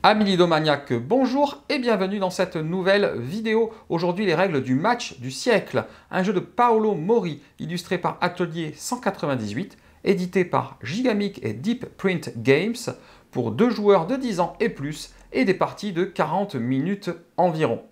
Amis Lidomaniacs, bonjour et bienvenue dans cette nouvelle vidéo. Aujourd'hui, les règles du match du siècle. Un jeu de Paolo Mori, illustré par Atelier 198, édité par Gigamic et Deep Print Games, pour 2 joueurs de 10 ans et plus, et des parties de 40 minutes environ.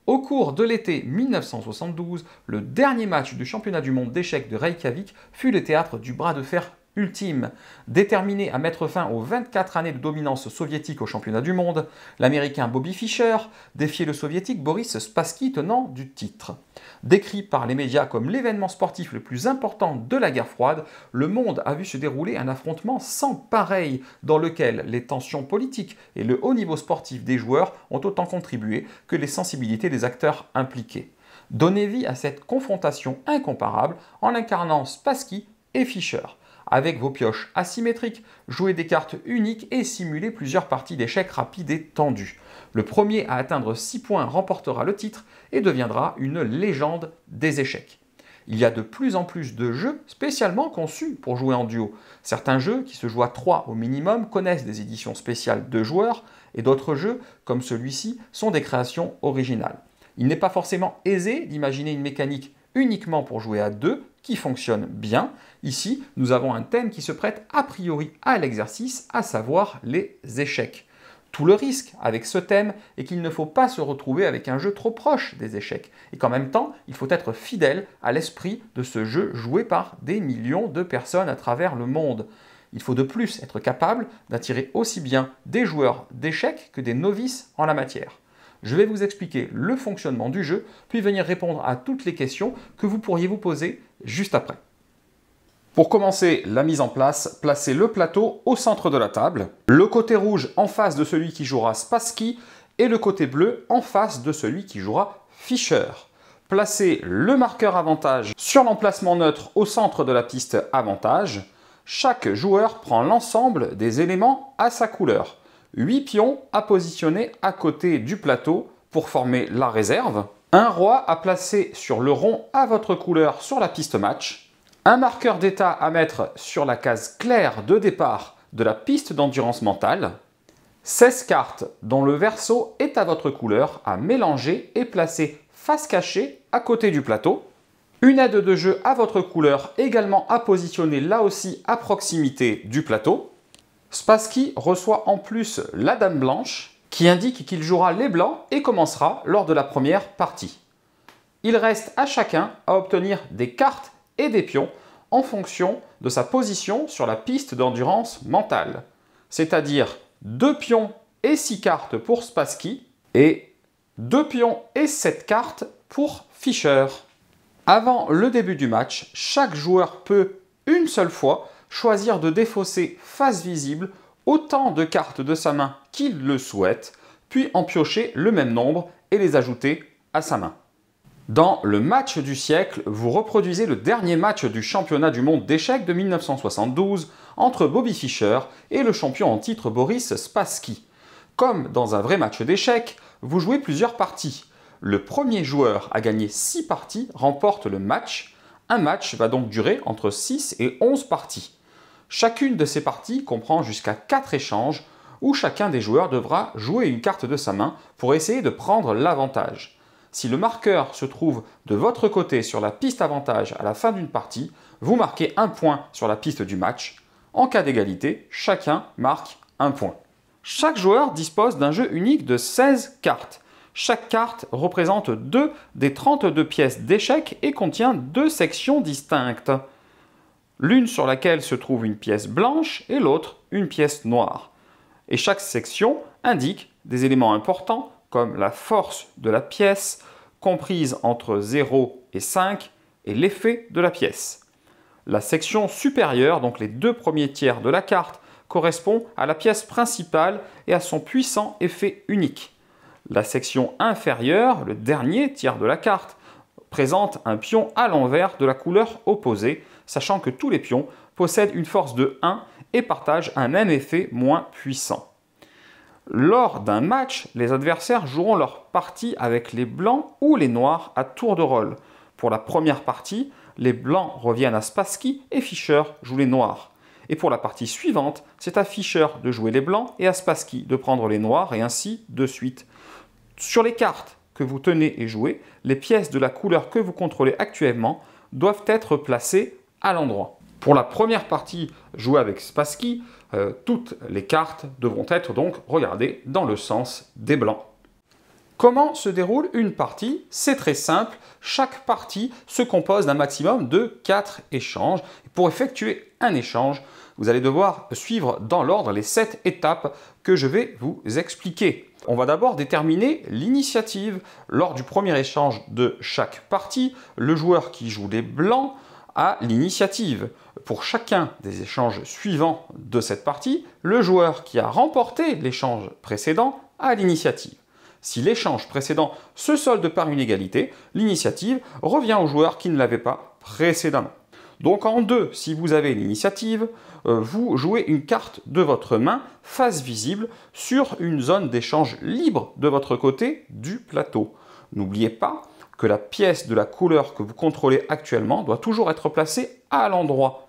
Au cours de l'été 1972, le dernier match du championnat du monde d'échecs de Reykjavik fut le théâtre du bras de fer ultime. Déterminé à mettre fin aux 24 années de dominance soviétique au championnat du monde, l'Américain Bobby Fischer défiait le Soviétique Boris Spassky, tenant du titre. Décrit par les médias comme l'événement sportif le plus important de la guerre froide, le monde a vu se dérouler un affrontement sans pareil dans lequel les tensions politiques et le haut niveau sportif des joueurs ont autant contribué que les sensibilités des acteurs impliqués. Donnez vie à cette confrontation incomparable en incarnant Spassky et Fischer. Avec vos pioches asymétriques, jouez des cartes uniques et simulez plusieurs parties d'échecs rapides et tendues. Le premier à atteindre 6 points remportera le titre et deviendra une légende des échecs. Il y a de plus en plus de jeux spécialement conçus pour jouer en duo. Certains jeux, qui se jouent à 3 au minimum, connaissent des éditions spéciales de joueurs, et d'autres jeux, comme celui-ci, sont des créations originales. Il n'est pas forcément aisé d'imaginer une mécanique uniquement pour jouer à 2, qui fonctionne bien. Ici, nous avons un thème qui se prête a priori à l'exercice, à savoir les échecs. Tout le risque avec ce thème est qu'il ne faut pas se retrouver avec un jeu trop proche des échecs, et qu'en même temps, il faut être fidèle à l'esprit de ce jeu joué par des millions de personnes à travers le monde. Il faut de plus être capable d'attirer aussi bien des joueurs d'échecs que des novices en la matière. Je vais vous expliquer le fonctionnement du jeu, puis venir répondre à toutes les questions que vous pourriez vous poser juste après. Pour commencer la mise en place, placez le plateau au centre de la table, le côté rouge en face de celui qui jouera Spassky et le côté bleu en face de celui qui jouera Fischer. Placez le marqueur avantage sur l'emplacement neutre au centre de la piste avantage. Chaque joueur prend l'ensemble des éléments à sa couleur. 8 pions à positionner à côté du plateau pour former la réserve. Un roi à placer sur le rond à votre couleur sur la piste match. Un marqueur d'état à mettre sur la case claire de départ de la piste d'endurance mentale. 16 cartes dont le verso est à votre couleur à mélanger et placer face cachée à côté du plateau. Une aide de jeu à votre couleur également à positionner là aussi à proximité du plateau. Spassky reçoit en plus la dame blanche qui indique qu'il jouera les blancs et commencera lors de la première partie. Il reste à chacun à obtenir des cartes et des pions en fonction de sa position sur la piste d'endurance mentale, c'est-à-dire 2 pions et 6 cartes pour Spassky et 2 pions et 7 cartes pour Fischer. Avant le début du match, chaque joueur peut, une seule fois, choisir de défausser face visible autant de cartes de sa main qu'il le souhaite, puis en piocher le même nombre et les ajouter à sa main. Dans le match du siècle, vous reproduisez le dernier match du championnat du monde d'échecs de 1972 entre Bobby Fischer et le champion en titre Boris Spassky. Comme dans un vrai match d'échecs, vous jouez plusieurs parties. Le premier joueur à gagner 6 parties remporte le match. Un match va donc durer entre 6 et 11 parties. Chacune de ces parties comprend jusqu'à 4 échanges où chacun des joueurs devra jouer une carte de sa main pour essayer de prendre l'avantage. Si le marqueur se trouve de votre côté sur la piste avantage à la fin d'une partie, vous marquez un point sur la piste du match. En cas d'égalité, chacun marque un point. Chaque joueur dispose d'un jeu unique de 16 cartes. Chaque carte représente 2 des 32 pièces d'échecs et contient 2 sections distinctes. L'une sur laquelle se trouve une pièce blanche et l'autre une pièce noire. Et chaque section indique des éléments importants comme la force de la pièce, comprise entre 0 et 5, et l'effet de la pièce. La section supérieure, donc les 2 premiers tiers de la carte, correspond à la pièce principale et à son puissant effet unique. La section inférieure, le dernier tiers de la carte, présente un pion à l'envers de la couleur opposée, sachant que tous les pions possèdent une force de 1 et partagent un même effet moins puissant. Lors d'un match, les adversaires joueront leur partie avec les blancs ou les noirs à tour de rôle. Pour la première partie, les blancs reviennent à Spassky et Fischer joue les noirs. Et pour la partie suivante, c'est à Fischer de jouer les blancs et à Spassky de prendre les noirs et ainsi de suite. Sur les cartes que vous tenez et jouez, les pièces de la couleur que vous contrôlez actuellement doivent être placées à l'endroit. Pour la première partie jouée avec Spassky, toutes les cartes devront être donc regardées dans le sens des blancs. Comment se déroule une partie? C'est très simple. Chaque partie se compose d'un maximum de 4 échanges. Pour effectuer un échange, vous allez devoir suivre dans l'ordre les 7 étapes que je vais vous expliquer. On va d'abord déterminer l'initiative. Lors du premier échange de chaque partie, le joueur qui joue les blancs a l'initiative. Pour chacun des échanges suivants de cette partie, le joueur qui a remporté l'échange précédent a l'initiative. Si l'échange précédent se solde par une égalité, l'initiative revient au joueur qui ne l'avait pas précédemment. Donc en 2, si vous avez l'initiative, vous jouez une carte de votre main face visible sur une zone d'échange libre de votre côté du plateau. N'oubliez pas que la pièce de la couleur que vous contrôlez actuellement doit toujours être placée à l'endroit.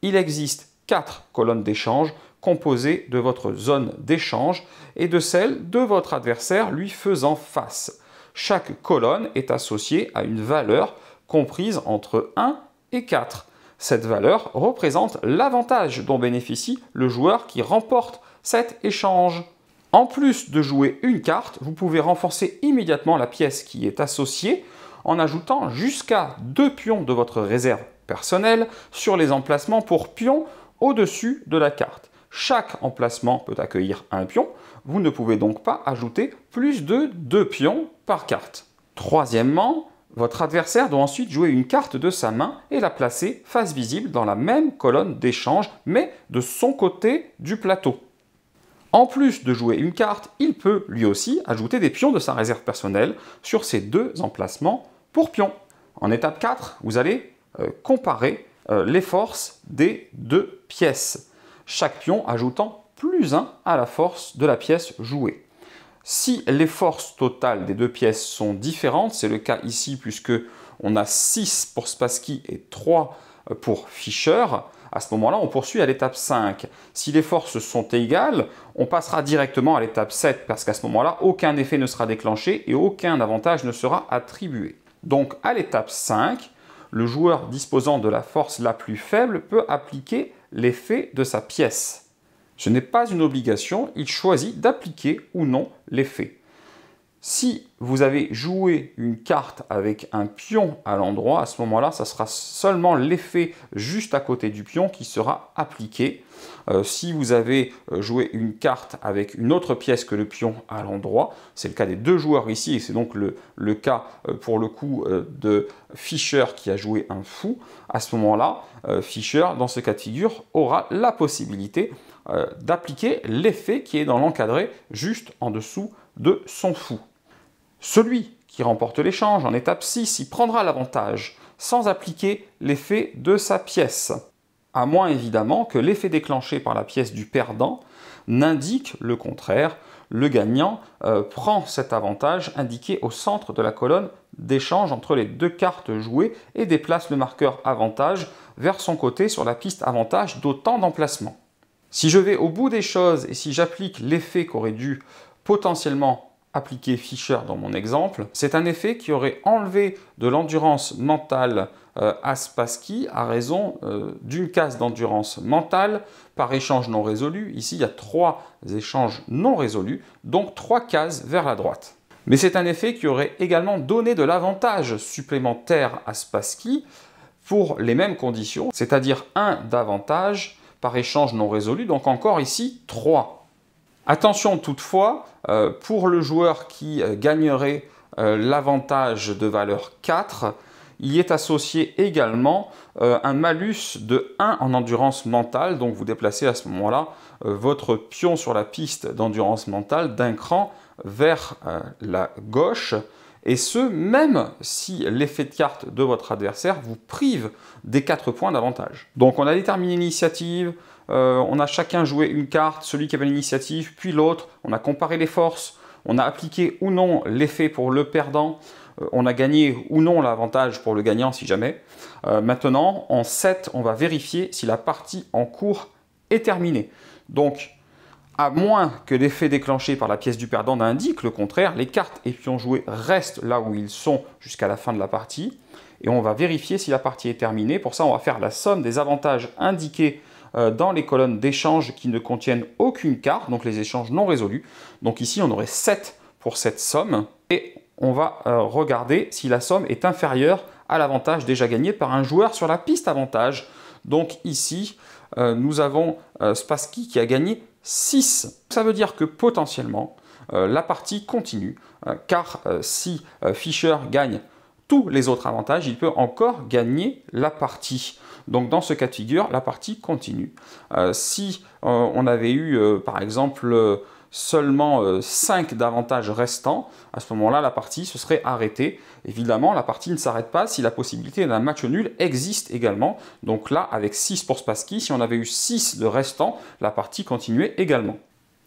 Il existe 4 colonnes d'échange composées de votre zone d'échange et de celle de votre adversaire lui faisant face. Chaque colonne est associée à une valeur comprise entre 1 et 4. Cette valeur représente l'avantage dont bénéficie le joueur qui remporte cet échange. En plus de jouer une carte, vous pouvez renforcer immédiatement la pièce qui est associée en ajoutant jusqu'à 2 pions de votre réserve personnelle sur les emplacements pour pions au-dessus de la carte. Chaque emplacement peut accueillir un pion, vous ne pouvez donc pas ajouter plus de 2 pions par carte. Troisièmement, votre adversaire doit ensuite jouer une carte de sa main et la placer face visible dans la même colonne d'échange, mais de son côté du plateau. En plus de jouer une carte, il peut lui aussi ajouter des pions de sa réserve personnelle sur ces 2 emplacements pour pions. En étape 4, vous allez comparer les forces des 2 pièces, chaque pion ajoutant +1 à la force de la pièce jouée. Si les forces totales des 2 pièces sont différentes, c'est le cas ici puisque on a 6 pour Spassky et 3 pour Fischer, à ce moment-là, on poursuit à l'étape 5. Si les forces sont égales, on passera directement à l'étape 7 parce qu'à ce moment-là, aucun effet ne sera déclenché et aucun avantage ne sera attribué. Donc à l'étape 5, le joueur disposant de la force la plus faible peut appliquer l'effet de sa pièce. Ce n'est pas une obligation, il choisit d'appliquer ou non l'effet. Si vous avez joué une carte avec un pion à l'endroit, à ce moment-là, ça sera seulement l'effet juste à côté du pion qui sera appliqué. Si vous avez joué une carte avec une autre pièce que le pion à l'endroit, c'est le cas des 2 joueurs ici, et c'est donc le cas pour le coup de Fischer qui a joué un fou, à ce moment-là, Fischer, dans ce cas de figure, aura la possibilité d'appliquer l'effet qui est dans l'encadré juste en dessous de son fou. Celui qui remporte l'échange en étape 6, il prendra l'avantage sans appliquer l'effet de sa pièce, à moins évidemment que l'effet déclenché par la pièce du perdant n'indique le contraire. Le gagnant prend cet avantage indiqué au centre de la colonne d'échange entre les 2 cartes jouées et déplace le marqueur avantage vers son côté sur la piste avantage d'autant d'emplacements. Si je vais au bout des choses et si j'applique l'effet qu'aurait dû potentiellement appliquer Fischer dans mon exemple, c'est un effet qui aurait enlevé de l'endurance mentale à Spassky à raison d'une case d'endurance mentale par échange non résolu. Ici, il y a 3 échanges non résolus, donc 3 cases vers la droite. Mais c'est un effet qui aurait également donné de l'avantage supplémentaire à Spassky pour les mêmes conditions, c'est-à-dire 1 d'avantage par échange non résolu, donc encore ici 3. Attention toutefois, pour le joueur qui gagnerait l'avantage de valeur 4, il y est associé également un malus de 1 en endurance mentale, donc vous déplacez à ce moment-là votre pion sur la piste d'endurance mentale d'un cran vers la gauche, et ce, même si l'effet de carte de votre adversaire vous prive des 4 points d'avantage. Donc on a déterminé l'initiative, on a chacun joué une carte, celui qui avait l'initiative, puis l'autre, on a comparé les forces, on a appliqué ou non l'effet pour le perdant, on a gagné ou non l'avantage pour le gagnant si jamais. Maintenant, en 7, on va vérifier si la partie en cours est terminée. Donc, à moins que l'effet déclenché par la pièce du perdant n'indique le contraire, les cartes et pions joués restent là où ils sont jusqu'à la fin de la partie. Et on va vérifier si la partie est terminée. Pour ça, on va faire la somme des avantages indiqués dans les colonnes d'échange qui ne contiennent aucune carte, donc les échanges non résolus. Donc ici, on aurait 7 pour cette somme. Et on va regarder si la somme est inférieure à l'avantage déjà gagné par un joueur sur la piste avantage. Donc ici, nous avons Spassky qui a gagné 6. Ça veut dire que potentiellement, la partie continue, car si Fischer gagne tous les autres avantages, il peut encore gagner la partie. Donc dans ce cas de figure, la partie continue. Si on avait eu, par exemple, seulement 5 d'avantages restants, à ce moment-là, la partie se serait arrêtée. Évidemment, la partie ne s'arrête pas si la possibilité d'un match nul existe également. Donc là, avec 6 pour Spassky, si on avait eu 6 de restants, la partie continuait également.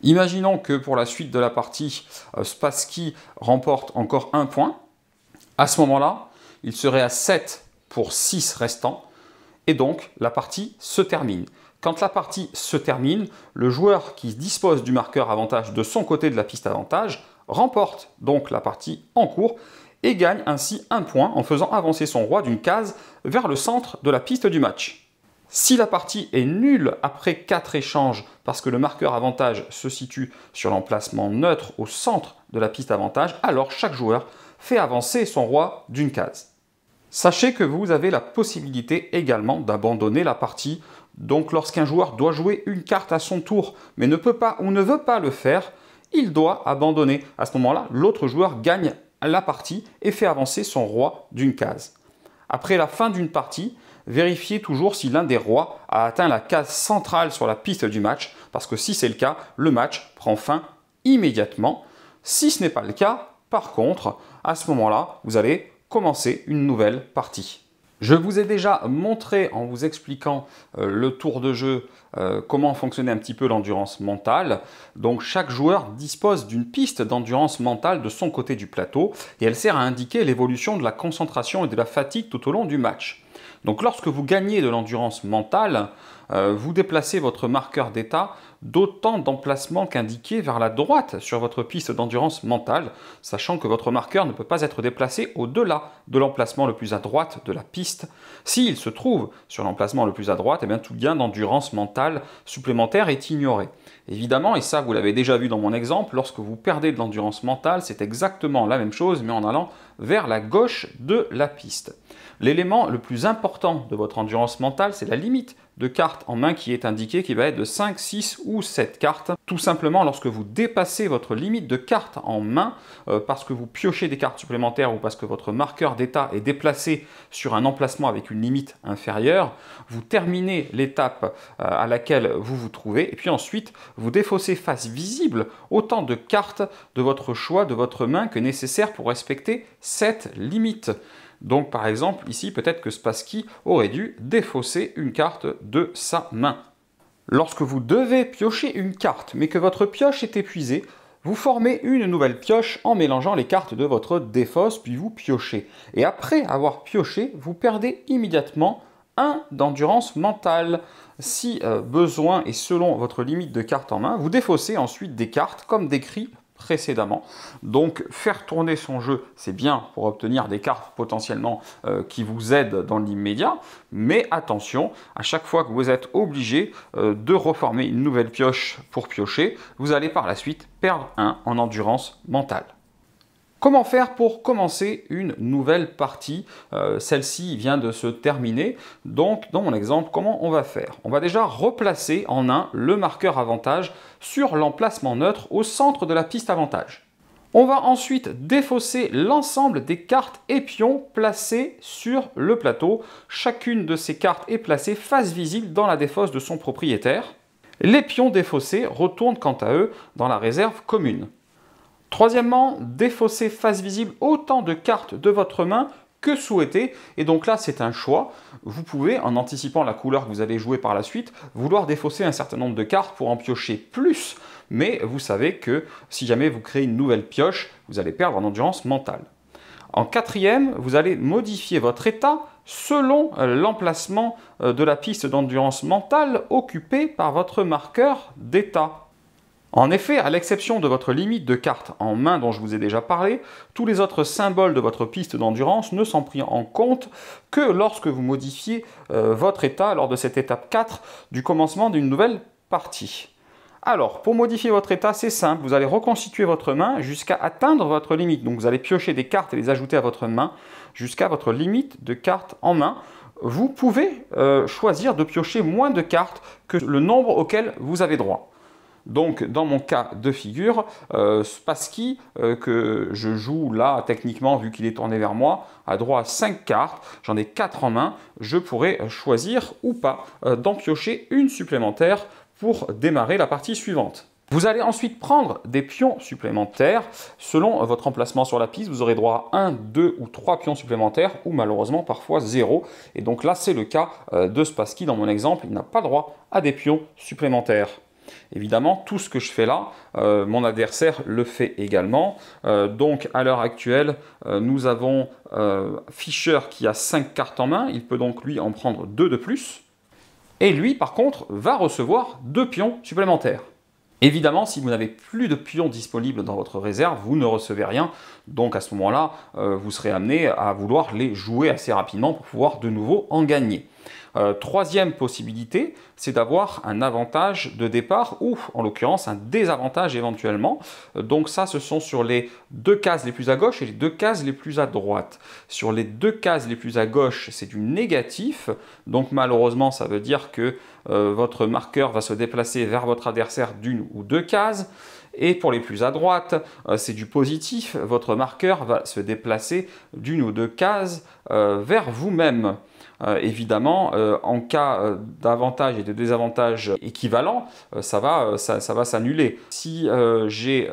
Imaginons que pour la suite de la partie, Spassky remporte encore 1 point. À ce moment-là, il serait à 7 pour 6 restants. Et donc, la partie se termine. Quand la partie se termine, le joueur qui dispose du marqueur avantage de son côté de la piste avantage remporte donc la partie en cours et gagne ainsi 1 point en faisant avancer son roi d'une case vers le centre de la piste du match. Si la partie est nulle après 4 échanges parce que le marqueur avantage se situe sur l'emplacement neutre au centre de la piste avantage, alors chaque joueur fait avancer son roi d'une case. Sachez que vous avez la possibilité également d'abandonner la partie. Donc lorsqu'un joueur doit jouer une carte à son tour, mais ne peut pas ou ne veut pas le faire, il doit abandonner. À ce moment-là, l'autre joueur gagne la partie et fait avancer son roi d'une case. Après la fin d'une partie, vérifiez toujours si l'un des rois a atteint la case centrale sur la piste du match, parce que si c'est le cas, le match prend fin immédiatement. Si ce n'est pas le cas, par contre, à ce moment-là, vous allez commencer une nouvelle partie. Je vous ai déjà montré en vous expliquant le tour de jeu comment fonctionnait un petit peu l'endurance mentale. Donc chaque joueur dispose d'une piste d'endurance mentale de son côté du plateau et elle sert à indiquer l'évolution de la concentration et de la fatigue tout au long du match. Donc lorsque vous gagnez de l'endurance mentale, vous déplacez votre marqueur d'état d'autant d'emplacements qu'indiqué vers la droite sur votre piste d'endurance mentale, sachant que votre marqueur ne peut pas être déplacé au-delà de l'emplacement le plus à droite de la piste. S'il se trouve sur l'emplacement le plus à droite, eh bien, tout gain d'endurance mentale supplémentaire est ignoré. Évidemment, et ça vous l'avez déjà vu dans mon exemple, lorsque vous perdez de l'endurance mentale, c'est exactement la même chose, mais en allant vers la gauche de la piste. L'élément le plus important de votre endurance mentale, c'est la limite de cartes en main qui est indiquée, qui va être de 5, 6 ou 7 cartes. Tout simplement, lorsque vous dépassez votre limite de cartes en main, parce que vous piochez des cartes supplémentaires ou parce que votre marqueur d'état est déplacé sur un emplacement avec une limite inférieure, vous terminez l'étape à laquelle vous vous trouvez, et puis ensuite, vous défaussez face visible autant de cartes de votre choix, de votre main, que nécessaire pour respecter cette limite. Donc par exemple, ici, peut-être que Spassky aurait dû défausser une carte de sa main. Lorsque vous devez piocher une carte, mais que votre pioche est épuisée, vous formez une nouvelle pioche en mélangeant les cartes de votre défausse, puis vous piochez. Et après avoir pioché, vous perdez immédiatement 1 d'endurance mentale. Si besoin et selon votre limite de cartes en main, vous défaussez ensuite des cartes comme décrit précédemment. Donc faire tourner son jeu, c'est bien pour obtenir des cartes potentiellement qui vous aident dans l'immédiat, mais attention, à chaque fois que vous êtes obligé de reformer une nouvelle pioche pour piocher, vous allez par la suite perdre 1 en endurance mentale. Comment faire pour commencer une nouvelle partie? Celle-ci vient de se terminer, donc dans mon exemple, comment on va faire? On va déjà replacer en 1 le marqueur avantage sur l'emplacement neutre au centre de la piste avantage. On va ensuite défausser l'ensemble des cartes et pions placés sur le plateau. Chacune de ces cartes est placée face visible dans la défausse de son propriétaire. Les pions défaussés retournent quant à eux dans la réserve commune. Troisièmement, défausser face visible autant de cartes de votre main que souhaité. Et donc là, c'est un choix. Vous pouvez, en anticipant la couleur que vous allez jouer par la suite, vouloir défausser un certain nombre de cartes pour en piocher plus. Mais vous savez que si jamais vous créez une nouvelle pioche, vous allez perdre en endurance mentale. En quatrième, vous allez modifier votre état selon l'emplacement de la piste d'endurance mentale occupée par votre marqueur d'état. En effet, à l'exception de votre limite de cartes en main dont je vous ai déjà parlé, tous les autres symboles de votre piste d'endurance ne sont pris en compte que lorsque vous modifiez votre état lors de cette étape 4 du commencement d'une nouvelle partie. Alors, pour modifier votre état, c'est simple, vous allez reconstituer votre main jusqu'à atteindre votre limite. Donc vous allez piocher des cartes et les ajouter à votre main jusqu'à votre limite de cartes en main. Vous pouvez choisir de piocher moins de cartes que le nombre auquel vous avez droit. Donc, dans mon cas de figure, Spassky, que je joue là, techniquement, vu qu'il est tourné vers moi, a droit à 5 cartes. J'en ai 4 en main. Je pourrais choisir ou pas d'en piocher une supplémentaire pour démarrer la partie suivante. Vous allez ensuite prendre des pions supplémentaires. Selon votre emplacement sur la piste, vous aurez droit à 1, 2 ou 3 pions supplémentaires, ou malheureusement parfois 0. Et donc là, c'est le cas de Spassky. Dans mon exemple, il n'a pas droit à des pions supplémentaires. Évidemment, tout ce que je fais là, mon adversaire le fait également. Donc, à l'heure actuelle, nous avons Fischer qui a 5 cartes en main. Il peut donc, lui, en prendre 2 de plus. Et lui, par contre, va recevoir 2 pions supplémentaires. Évidemment, si vous n'avez plus de pions disponibles dans votre réserve, vous ne recevez rien. Donc, à ce moment-là, vous serez amené à vouloir les jouer assez rapidement pour pouvoir de nouveau en gagner. Troisième possibilité, c'est d'avoir un avantage de départ ou, en l'occurrence, un désavantage éventuellement. Donc ça, ce sont sur les 2 cases les plus à gauche et les 2 cases les plus à droite. Sur les 2 cases les plus à gauche, c'est du négatif. Donc malheureusement, ça veut dire que votre marqueur va se déplacer vers votre adversaire d'1 ou 2 cases. Et pour les plus à droite, c'est du positif. Votre marqueur va se déplacer d'1 ou 2 cases vers vous-même. Évidemment, en cas d'avantage et de désavantage équivalents, ça va s'annuler. Si j'ai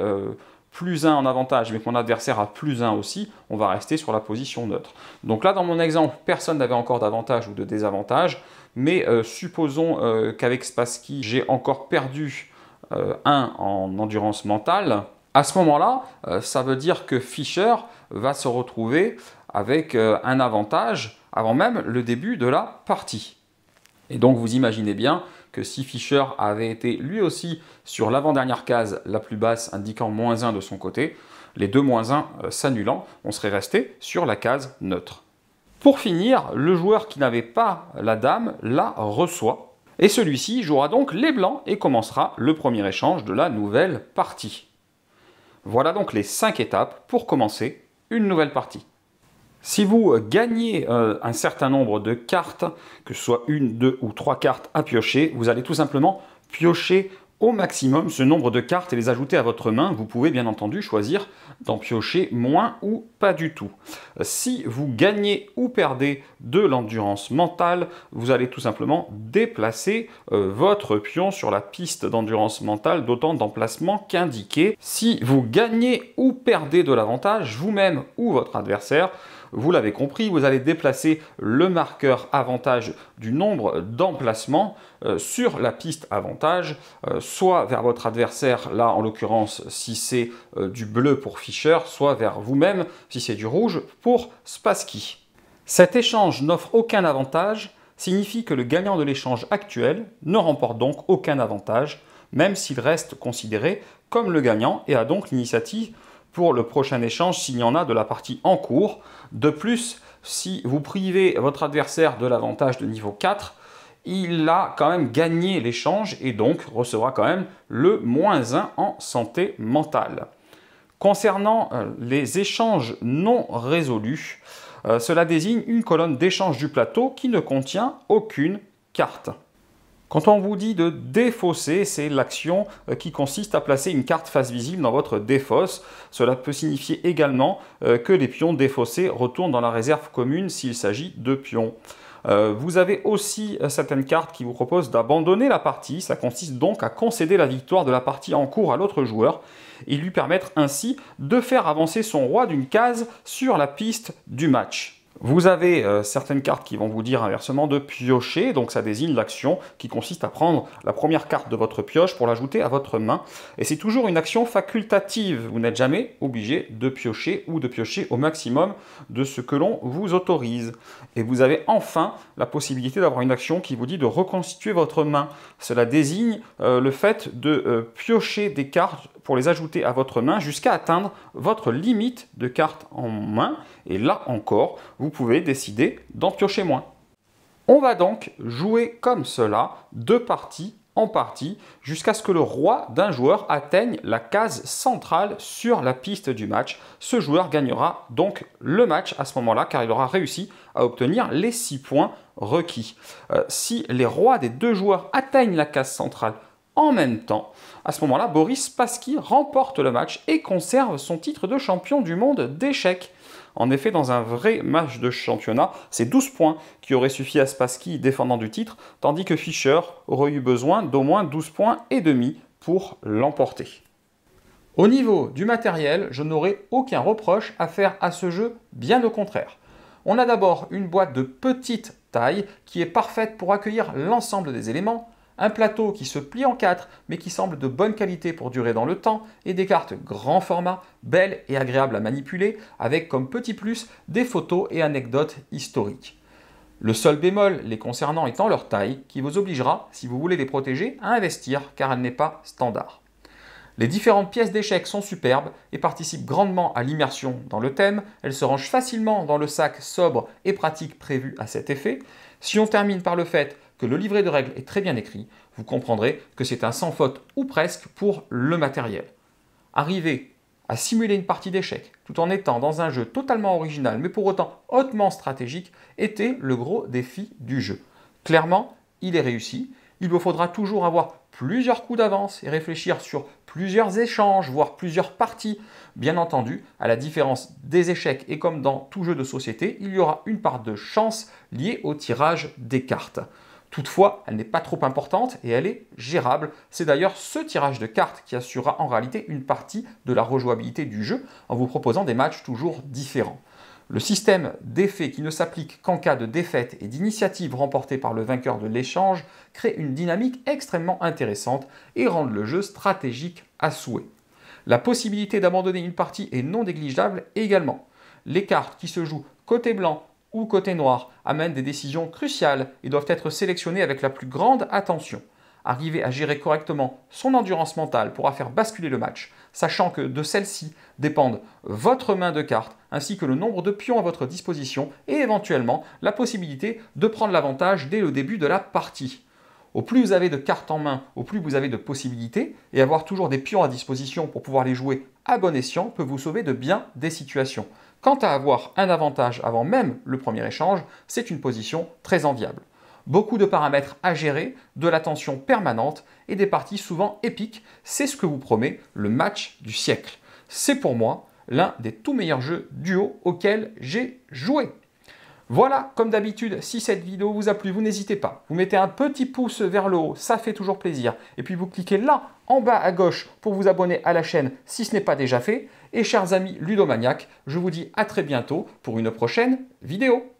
plus 1 en avantage, mais que mon adversaire a plus 1 aussi, on va rester sur la position neutre. Donc là, dans mon exemple, personne n'avait encore d'avantage ou de désavantage, mais supposons qu'avec Spassky, j'ai encore perdu 1 en endurance mentale. À ce moment-là, ça veut dire que Fischer va se retrouver avec un avantage avant même le début de la partie. Et donc vous imaginez bien que si Fischer avait été lui aussi sur l'avant-dernière case la plus basse indiquant -1 de son côté, les 2 -1 s'annulant, on serait resté sur la case neutre. Pour finir, le joueur qui n'avait pas la dame la reçoit. Et celui-ci jouera donc les blancs et commencera le premier échange de la nouvelle partie. Voilà donc les 5 étapes pour commencer une nouvelle partie. Si vous gagnez un certain nombre de cartes, que ce soit 1, 2 ou 3 cartes à piocher, vous allez tout simplement piocher au maximum ce nombre de cartes et les ajouter à votre main. Vous pouvez bien entendu choisir d'en piocher moins ou pas du tout. Si vous gagnez ou perdez de l'endurance mentale, vous allez tout simplement déplacer votre pion sur la piste d'endurance mentale d'autant d'emplacements qu'indiqué. Si vous gagnez ou perdez de l'avantage, vous-même ou votre adversaire, vous l'avez compris, vous allez déplacer le marqueur avantage du nombre d'emplacements sur la piste avantage, soit vers votre adversaire, là en l'occurrence si c'est du bleu pour Fischer, soit vers vous-même si c'est du rouge pour Spassky. Cet échange n'offre aucun avantage, signifie que le gagnant de l'échange actuel ne remporte donc aucun avantage, même s'il reste considéré comme le gagnant et a donc l'initiative pour le prochain échange s'il y en a de la partie en cours. De plus, si vous privez votre adversaire de l'avantage de niveau 4, il a quand même gagné l'échange et donc recevra quand même le -1 en santé mentale. Concernant les échanges non résolus, cela désigne une colonne d'échange du plateau qui ne contient aucune carte. Quand on vous dit de défausser, c'est l'action qui consiste à placer une carte face visible dans votre défausse. Cela peut signifier également que les pions défaussés retournent dans la réserve commune s'il s'agit de pions. Vous avez aussi certaines cartes qui vous proposent d'abandonner la partie. Ça consiste donc à concéder la victoire de la partie en cours à l'autre joueur et lui permettre ainsi de faire avancer son roi d'une case sur la piste du match. Vous avez certaines cartes qui vont vous dire inversement de piocher, donc ça désigne l'action qui consiste à prendre la première carte de votre pioche pour l'ajouter à votre main. Et c'est toujours une action facultative, vous n'êtes jamais obligé de piocher ou de piocher au maximum de ce que l'on vous autorise. Et vous avez enfin la possibilité d'avoir une action qui vous dit de reconstituer votre main. Cela désigne le fait de piocher des cartes pour les ajouter à votre main jusqu'à atteindre votre limite de cartes en main. Et là encore, vous pouvez décider d'en piocher moins. On va donc jouer comme cela, de partie en partie, jusqu'à ce que le roi d'un joueur atteigne la case centrale sur la piste du match. Ce joueur gagnera donc le match à ce moment-là, car il aura réussi à obtenir les 6 points requis. Si les rois des deux joueurs atteignent la case centrale en même temps, à ce moment-là, Boris Spassky remporte le match et conserve son titre de champion du monde d'échecs. En effet, dans un vrai match de championnat, c'est 12 points qui auraient suffi à Spassky défendant du titre, tandis que Fischer aurait eu besoin d'au moins 12 points et demi pour l'emporter. Au niveau du matériel, je n'aurai aucun reproche à faire à ce jeu, bien au contraire. On a d'abord une boîte de petite taille qui est parfaite pour accueillir l'ensemble des éléments, un plateau qui se plie en 4 mais qui semble de bonne qualité pour durer dans le temps et des cartes grand format, belles et agréables à manipuler avec comme petit plus des photos et anecdotes historiques. Le seul bémol les concernant étant leur taille qui vous obligera, si vous voulez les protéger, à investir car elle n'est pas standard. Les différentes pièces d'échecs sont superbes et participent grandement à l'immersion dans le thème. Elles se rangent facilement dans le sac sobre et pratique prévu à cet effet. Si on termine par le fait que le livret de règles est très bien écrit, vous comprendrez que c'est un sans faute ou presque pour le matériel. Arriver à simuler une partie d'échecs tout en étant dans un jeu totalement original mais pour autant hautement stratégique était le gros défi du jeu. Clairement, il est réussi. Il vous faudra toujours avoir plusieurs coups d'avance et réfléchir sur plusieurs échanges, voire plusieurs parties. Bien entendu, à la différence des échecs et comme dans tout jeu de société, il y aura une part de chance liée au tirage des cartes. Toutefois, elle n'est pas trop importante et elle est gérable. C'est d'ailleurs ce tirage de cartes qui assurera en réalité une partie de la rejouabilité du jeu en vous proposant des matchs toujours différents. Le système d'effets qui ne s'applique qu'en cas de défaite et d'initiative remportée par le vainqueur de l'échange crée une dynamique extrêmement intéressante et rend le jeu stratégique à souhait. La possibilité d'abandonner une partie est non négligeable également. Les cartes qui se jouent côté blanc ou côté noir amènent des décisions cruciales et doivent être sélectionnées avec la plus grande attention. Arriver à gérer correctement son endurance mentale pourra faire basculer le match, sachant que de celle-ci dépendent votre main de cartes ainsi que le nombre de pions à votre disposition et éventuellement la possibilité de prendre l'avantage dès le début de la partie. Au plus vous avez de cartes en main, au plus vous avez de possibilités, et avoir toujours des pions à disposition pour pouvoir les jouer à bon escient peut vous sauver de bien des situations. Quant à avoir un avantage avant même le premier échange, c'est une position très enviable. Beaucoup de paramètres à gérer, de l'attention permanente et des parties souvent épiques, c'est ce que vous promet le match du siècle. C'est pour moi l'un des tout meilleurs jeux duo auxquels j'ai joué. Voilà, comme d'habitude, si cette vidéo vous a plu, vous n'hésitez pas. Vous mettez un petit pouce vers le haut, ça fait toujours plaisir. Et puis vous cliquez là, en bas à gauche, pour vous abonner à la chaîne si ce n'est pas déjà fait. Et chers amis ludomaniaques, je vous dis à très bientôt pour une prochaine vidéo.